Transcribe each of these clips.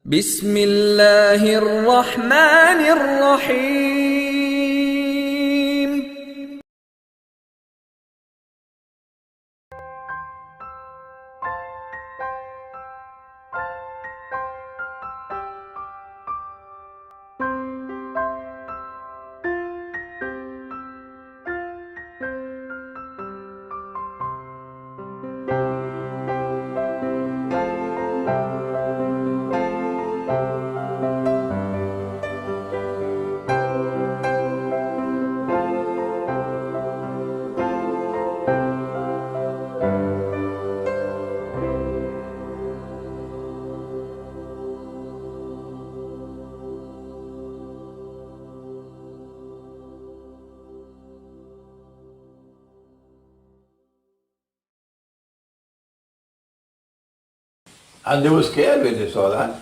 Bismillahirrahmanirrahim. And they were scared when they saw that.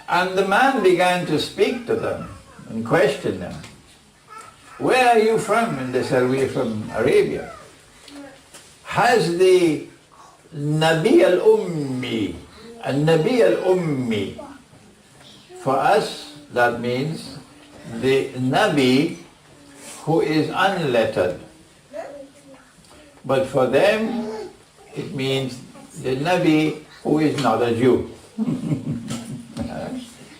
And the man began to speak to them and question them. Where are you from? And they said, we're from Arabia. Has the Nabi al-Ummi, for us that means the Nabi who is unlettered. But for them it means the Nabi who is not a Jew.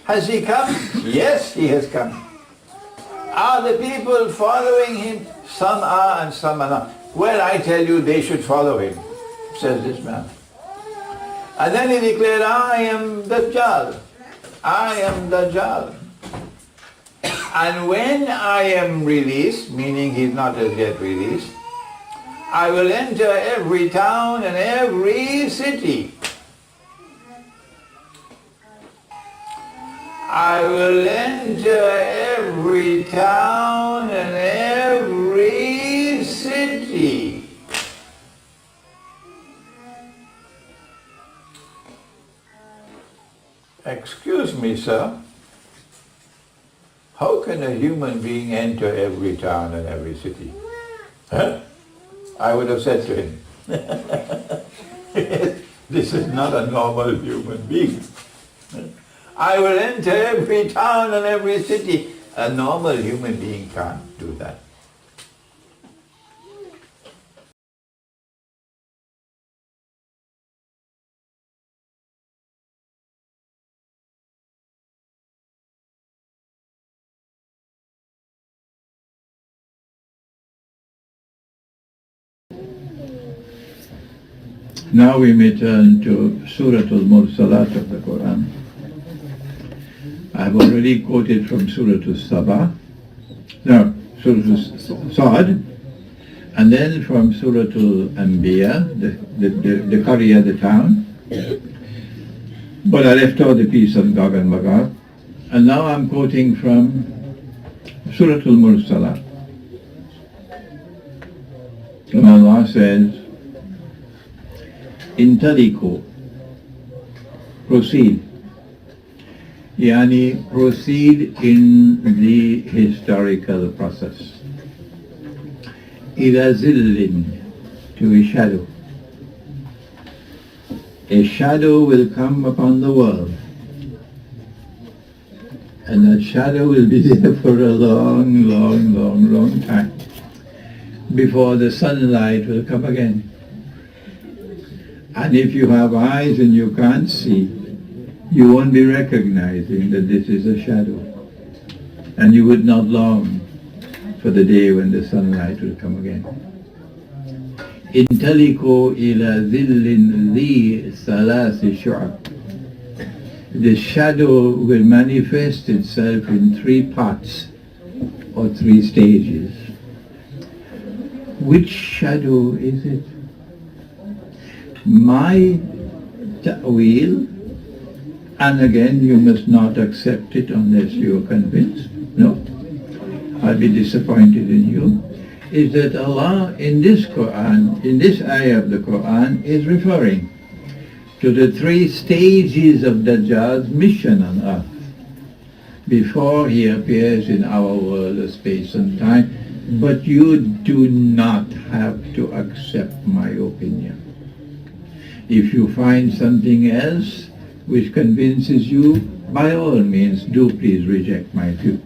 Has he come? Yes, he has come. Are the people following him? Some are and some are not. Well, I tell you, they should follow him, says this man. And then he declared, I am Dajjal. I am Dajjal. And when I am released, meaning he's not as yet released, I will enter every town and every city. I will enter every town and every city. Excuse me, sir. How can a human being enter every town and every city? Huh? I would have said to him, this is not a normal human being. I will enter every town and every city. A normal human being can't do that. Now we may turn to Surah Al-Mursalat of the Quran. I have already quoted from Surah Al-Saba, no, Surah Al-Sa'd, and then from Surah Al-Anbiya, the Qarya, the town. But I left out the piece on Gog and Magog, and now I'm quoting from Surah Al-Mursalat. And Allah says, Intaliku, proceed. Yani proceed in the historical process. Ila zillin, to a shadow. A shadow will come upon the world. And that shadow will be there for a long, long, long, long time before the sunlight will come again. And if you have eyes and you can't see, you won't be recognizing that this is a shadow. And you would not long for the day when the sunlight will come again. Intaliku ila zillin li salasi shu'ab. The shadow will manifest itself in 3 parts or 3 stages. Which shadow is it? My ta'wil, and again you must not accept it unless you are convinced, no, I'll be disappointed in you, is that Allah in this Quran, in this ayah of the Quran, is referring to the 3 stages of Dajjal's mission on earth before he appears in our world of space and time. But you do not have to accept my opinion. If you find something else, which convinces you, by all means, do please reject my view.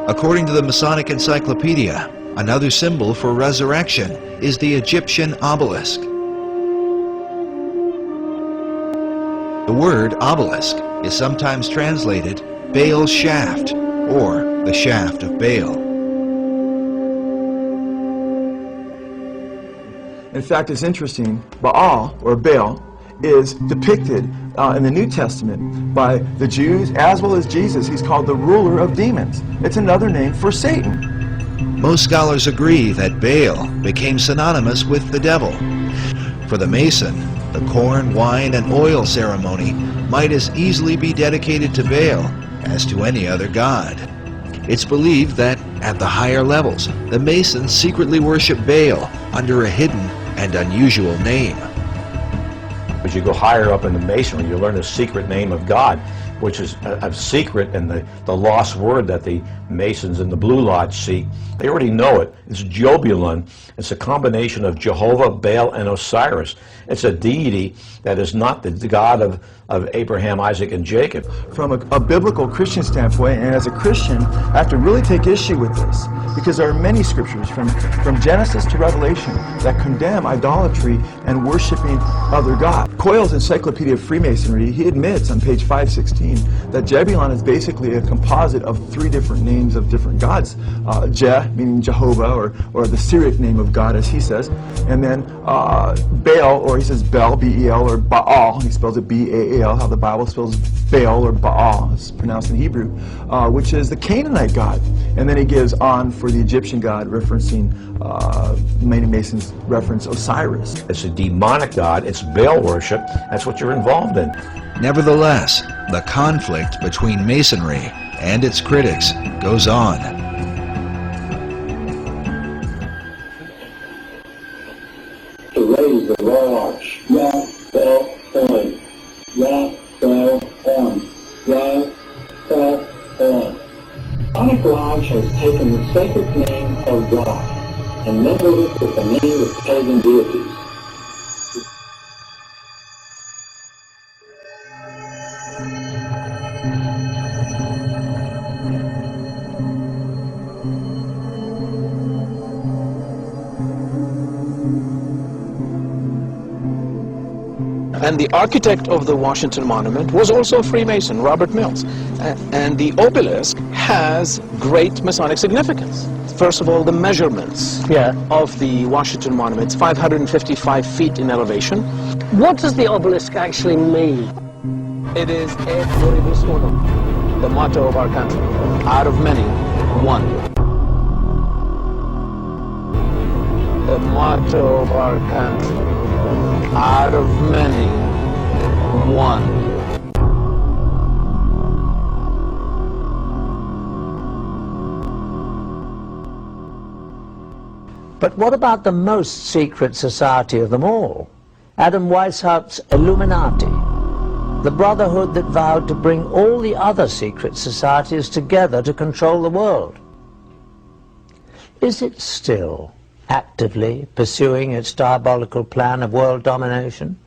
According to the Masonic Encyclopedia, another symbol for resurrection is the Egyptian obelisk. The word obelisk is sometimes translated Baal's shaft or the shaft of Baal. In fact, it's interesting, Baal, or Baal, is depicted in the New Testament by the Jews as well as Jesus. He's called the ruler of demons. It's another name for Satan. Most scholars agree that Baal became synonymous with the devil. For the Mason, the corn, wine, and oil ceremony might as easily be dedicated to Baal as to any other god. It's believed that at the higher levels, the Masons secretly worship Baal under a hidden and unusual name. As you go higher up in the Masonry, you learn the secret name of God, which is a secret and the lost word that the Masons in the Blue Lodge seek. They already know it. It's Jobulun. It's a combination of Jehovah, Baal, and Osiris. It's a deity that is not the God of Abraham, Isaac, and Jacob. From a biblical Christian standpoint, and as a Christian, I have to really take issue with this, because there are many scriptures from Genesis to Revelation that condemn idolatry and worshiping other gods. Coyle's Encyclopedia of Freemasonry, he admits on page 516 that Jebulon is basically a composite of 3 different names of different gods. Je, meaning Jehovah, or the Syriac name of God, as he says, and then Baal, or he says Bel, B-E-L, or Baal, he spells it B-A-A-L, how the Bible spells Baal or Baal, it's pronounced in Hebrew, which is the Canaanite god. And then he gives on for the Egyptian god, referencing many Masons reference Osiris. It's a demonic god, it's Baal worship, that's what you're involved in. Nevertheless, the conflict between Masonry and its critics goes on. To raise the royal arch. Ra, Bel, On. Ra, Bel, On. Ra, Bel, On. Masonic Lodge has taken the sacred name of God and mingled it with the name of pagan deities. And the architect of the Washington Monument was also a Freemason, Robert Mills. And the obelisk has great Masonic significance. First of all, the measurements of the Washington Monument. It's 555 feet in elevation. What does the obelisk actually mean? It is Et Pluribus Unum, the motto of our country. Out of many, one. The motto of our country. Out of many, one. But what about the most secret society of them all? Adam Weishaupt's Illuminati, the brotherhood that vowed to bring all the other secret societies together to control the world. Is it still actively pursuing its diabolical plan of world domination?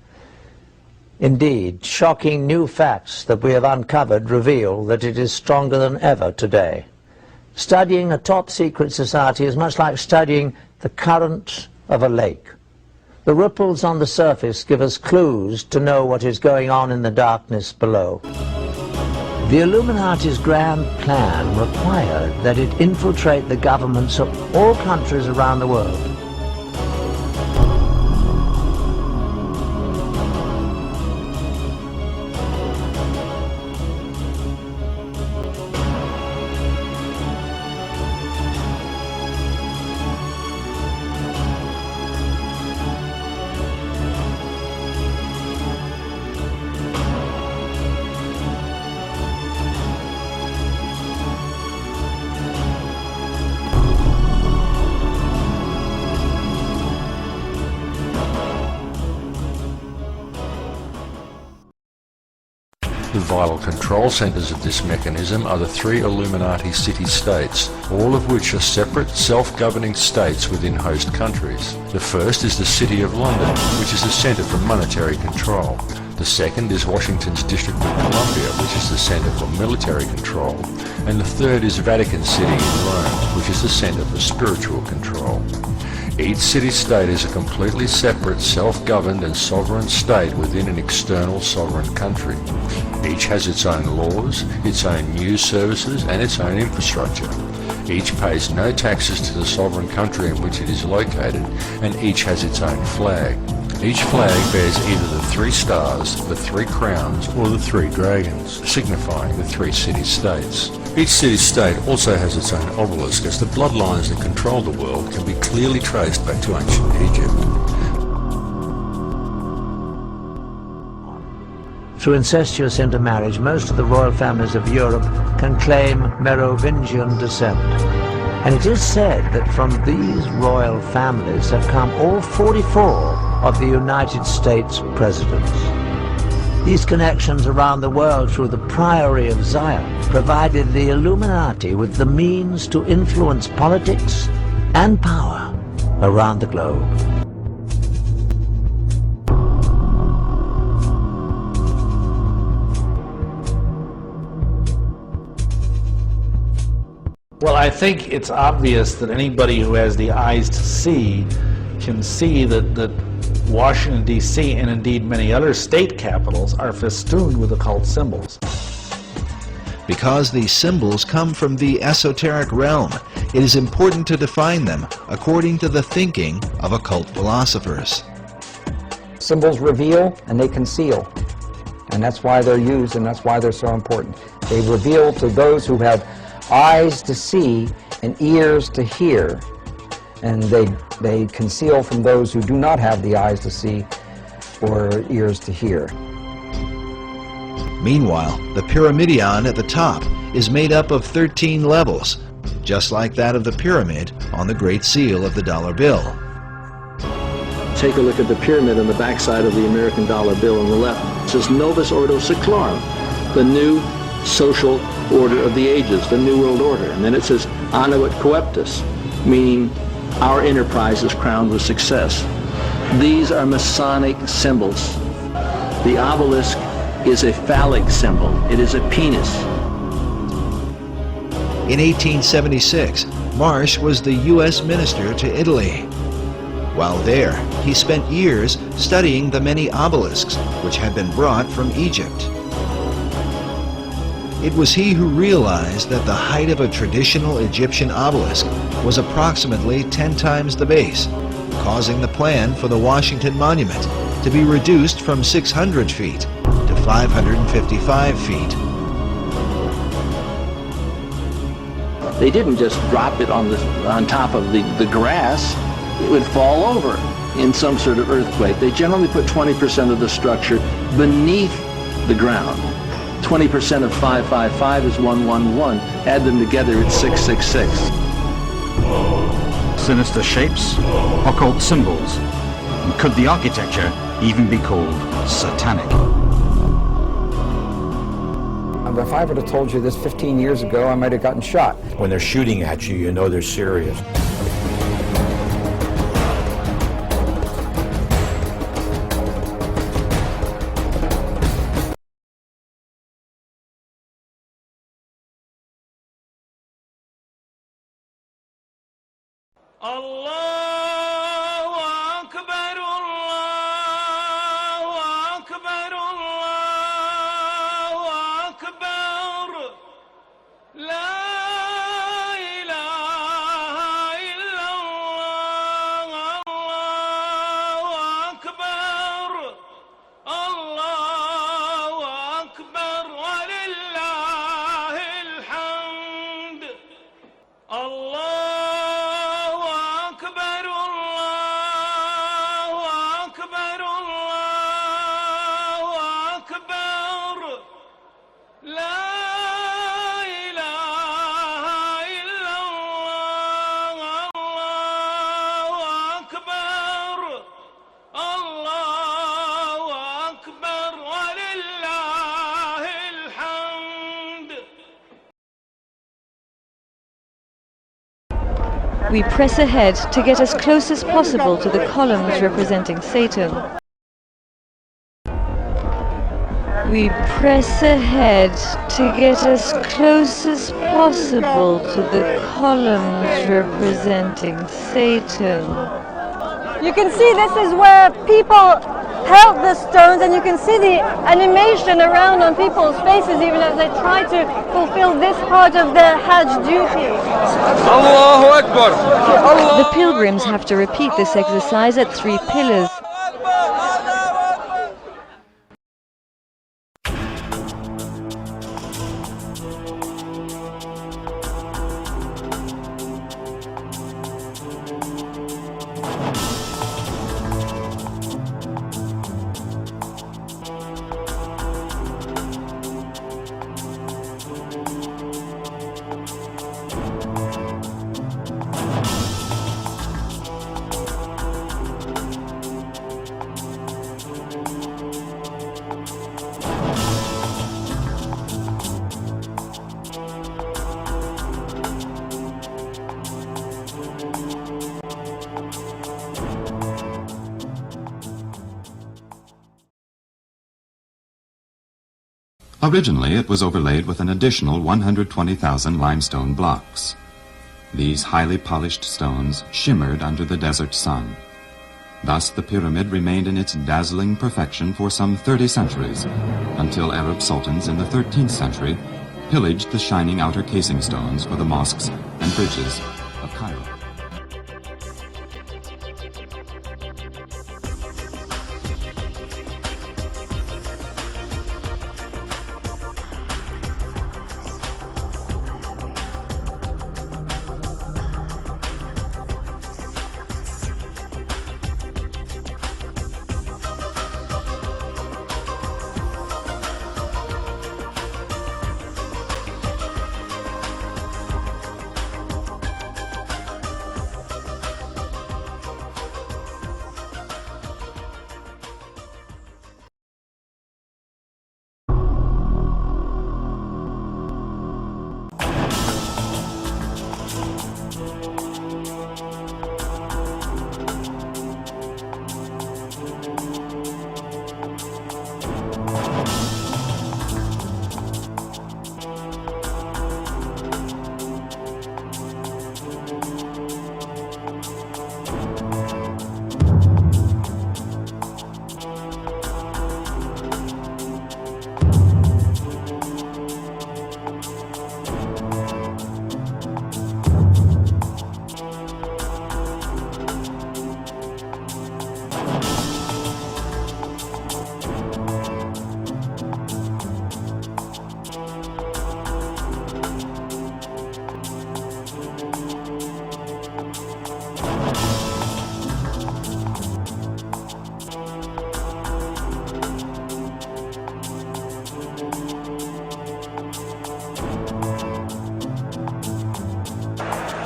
Indeed, shocking new facts that we have uncovered reveal that it is stronger than ever today. Studying a top secret society is much like studying the current of a lake. The ripples on the surface give us clues to know what is going on in the darkness below. The Illuminati's grand plan required that it infiltrate the governments of all countries around the world. The vital control centres of this mechanism are the 3 Illuminati city-states, all of which are separate, self-governing states within host countries. The first is the City of London, which is the centre for monetary control. The second is Washington's District of Columbia, which is the centre for military control. And the third is Vatican City in Rome, which is the centre for spiritual control. Each city-state is a completely separate, self-governed and sovereign state within an external sovereign country. Each has its own laws, its own news services and its own infrastructure. Each pays no taxes to the sovereign country in which it is located, and each has its own flag. Each flag bears either the 3 stars, the 3 crowns, or the 3 dragons, signifying the 3 city-states. Each city-state also has its own obelisk, as the bloodlines that control the world can be clearly traced back to ancient Egypt. Through incestuous intermarriage, most of the royal families of Europe can claim Merovingian descent. And it is said that from these royal families have come all 44 of the United States presidents. These connections around the world through the Priory of Zion provided the Illuminati with the means to influence politics and power around the globe. Well, I think it's obvious that anybody who has the eyes to see can see that Washington, D.C., and indeed many other state capitals are festooned with occult symbols. Because these symbols come from the esoteric realm, it is important to define them according to the thinking of occult philosophers. Symbols reveal and they conceal, and that's why they're used and that's why they're so important. They reveal to those who have eyes to see and ears to hear, and they conceal from those who do not have the eyes to see or ears to hear. Meanwhile, the pyramidion at the top is made up of 13 levels, just like that of the pyramid on the Great Seal of the dollar bill. Take a look at the pyramid on the backside of the American dollar bill on the left. It says Novus Ordo Seclorum, the new social order of the ages, the New World Order. And then it says Annuit Coeptus, meaning our enterprise is crowned with success. These are Masonic symbols. The obelisk is a phallic symbol. It is a penis. In 1876, Marsh was the U.S. minister to Italy. While there, he spent years studying the many obelisks which had been brought from Egypt. It was he who realized that the height of a traditional Egyptian obelisk was approximately 10 times the base, causing the plan for the Washington Monument to be reduced from 600 feet to 555 feet. They didn't just drop it on top of the grass. It would fall over in some sort of earthquake. They generally put 20% of the structure beneath the ground. 20% of 555 is 111. Add them together, it's 666. Sinister shapes, occult symbols, and could the architecture even be called satanic? If I would have told you this 15 years ago, I might have gotten shot. When they're shooting at you, you know they're serious. We press ahead to get as close as possible to the columns representing Satan. We press ahead to get as close as possible to the columns representing Satan. You can see this is where people held the stones, and you can see the animation around on people's faces even as they try to fulfill this part of their Hajj duty. Allahu Akbar! The pilgrims have to repeat this exercise at 3 pillars. Originally, it was overlaid with an additional 120,000 limestone blocks. These highly polished stones shimmered under the desert sun. Thus, the pyramid remained in its dazzling perfection for some 30 centuries, until Arab sultans in the 13th century pillaged the shining outer casing stones for the mosques and bridges of Cairo.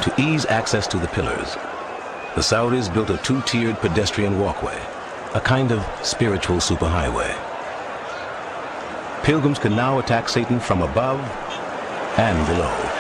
To ease access to the pillars, the Saudis built a two-tiered pedestrian walkway, a kind of spiritual superhighway. Pilgrims can now attack Satan from above and below.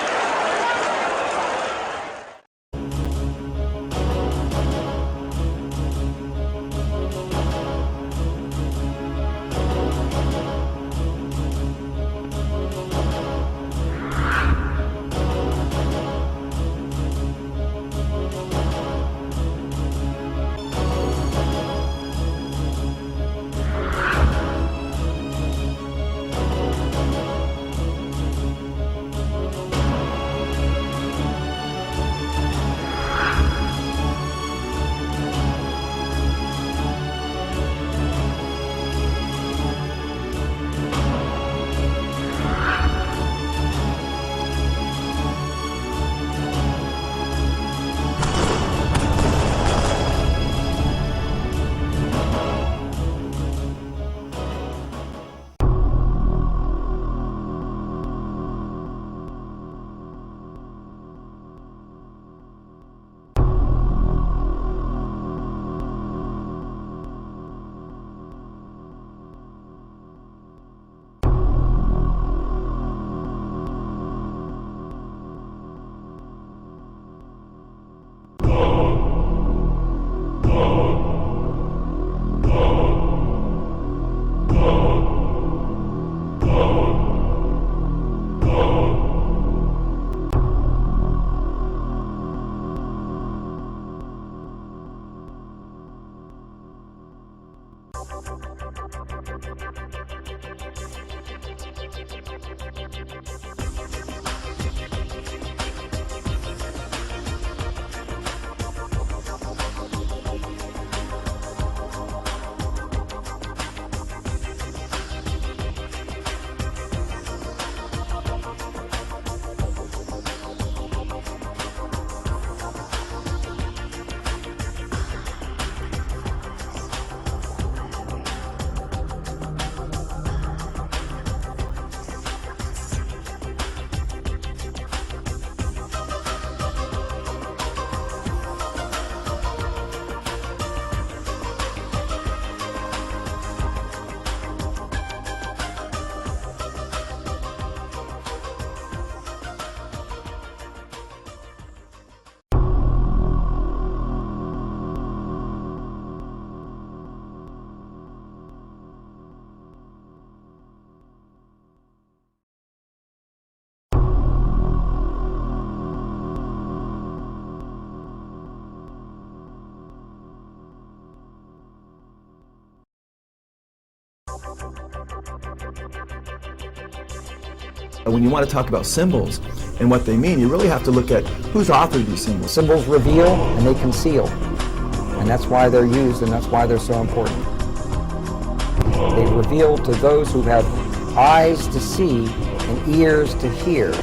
When you want to talk about symbols and what they mean, you really have to look at who's authored these symbols. Symbols reveal and they conceal. And that's why they're used and that's why they're so important. They reveal to those who have eyes to see and ears to hear.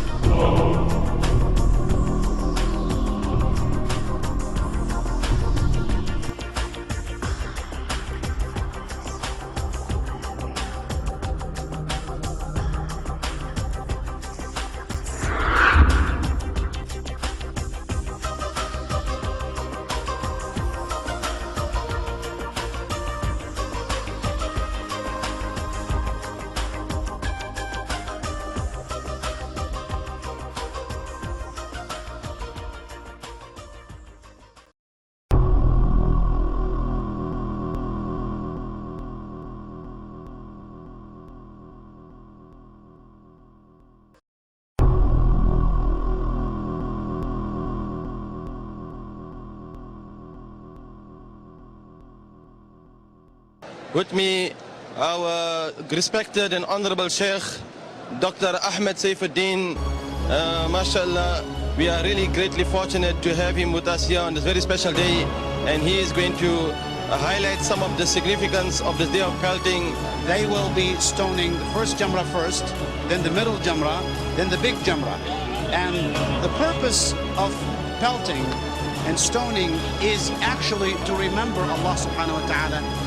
With me, our respected and honorable Sheikh, Dr. Ahmed Saifuddin. MashaAllah, we are really greatly fortunate to have him with us here on this very special day, and he is going to highlight some of the significance of this day of pelting. They will be stoning the first Jumrah first, then the middle Jumrah, then the big Jumrah. And the purpose of pelting and stoning is actually to remember Allah subhanahu wa ta'ala.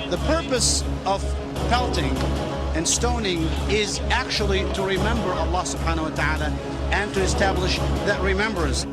The purpose of pelting and stoning is actually to remember Allah subhanahu wa ta'ala and to establish that remembrance.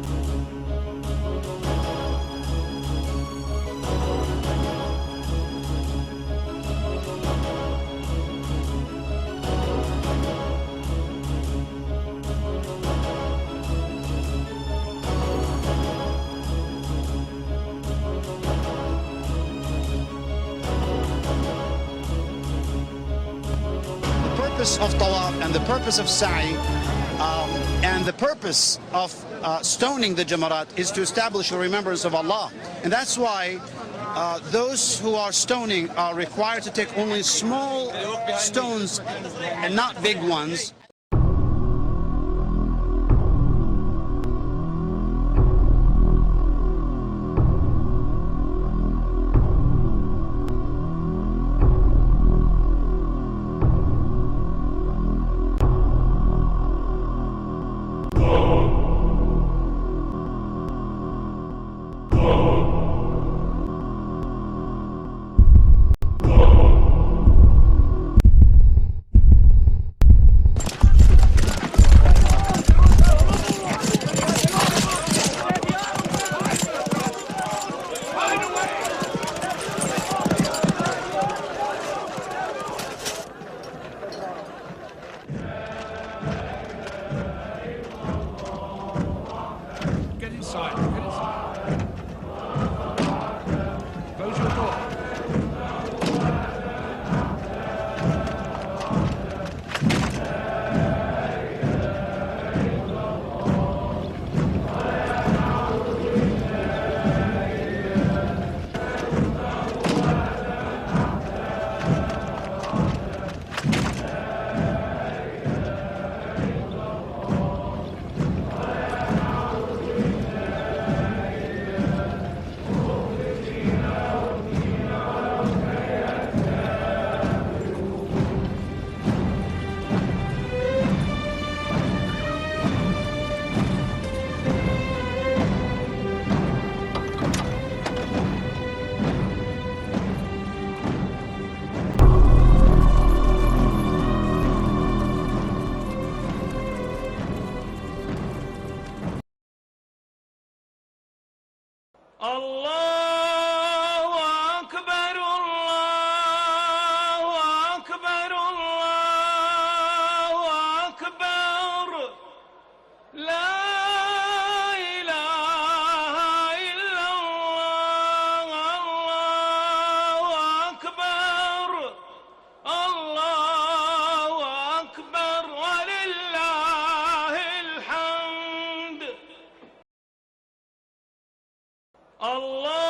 Of tawaf and the purpose of sa'i and the purpose of stoning the jamarat is to establish the remembrance of Allah, and that's why those who are stoning are required to take only small stones and not big ones. الله أكبر Allah